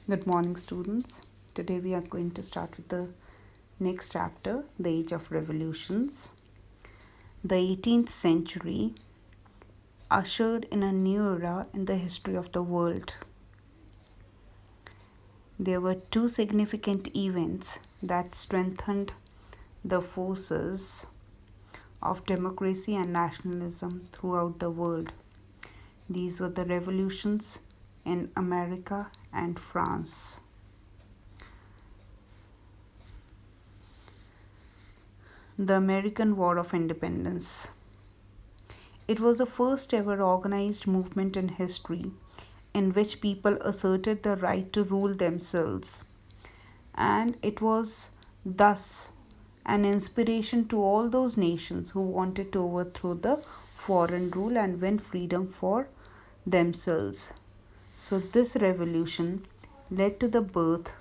Good morning, students. Today we are going to start with the next chapter, the Age of Revolutions. The 18th century ushered in a new era in the history of the world. There were two significant events that strengthened the forces of democracy and nationalism throughout the world. These were the revolutions in America and France. The American War of Independence. It was the first ever organized movement in history in which people asserted the right to rule themselves, and it was thus an inspiration to all those nations who wanted to overthrow the foreign rule and win freedom for themselves. So, this revolution led to the birth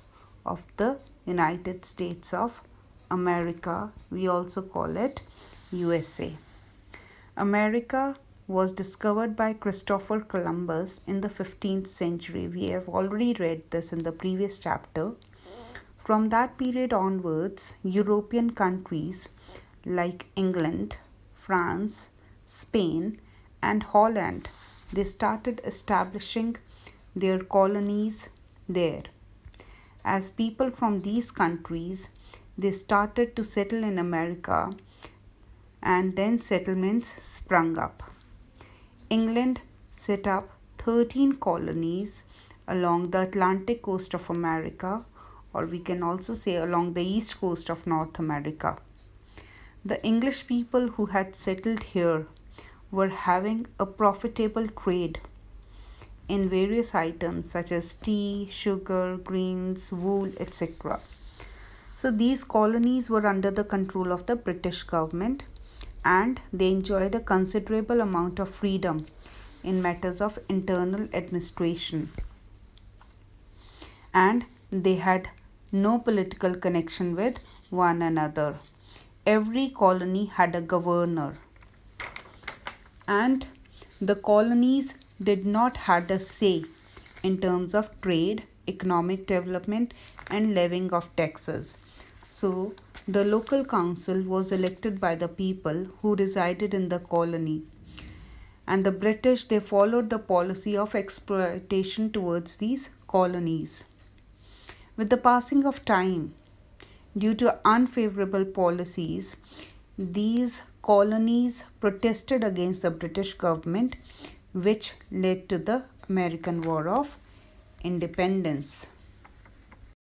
of the United States of America. We also call it USA. America was discovered by Christopher Columbus in the 15th century. We have already read this in the previous chapter. From that period onwards, European countries like England, France, Spain, and Holland, they started establishing their colonies there. As people from these countries, they started to settle in America, and then settlements sprung up. England set up 13 colonies along the Atlantic coast of America, or we can also say along the east coast of North America. The English people who had settled here were having a profitable trade in various items such as tea, sugar, grains, wool, etc. So these colonies were under the control of the British government, and they enjoyed a considerable amount of freedom in matters of internal administration. And they had no political connection with one another. Every colony had a governor, and the colonies did not have a say in terms of trade, economic development, and levying of taxes. So, the local council was elected by the people who resided in the colony, and the British, they followed the policy of exploitation towards these colonies. With the passing of time, due to unfavorable policies, these colonies protested against the British government, which led to the American War of Independence.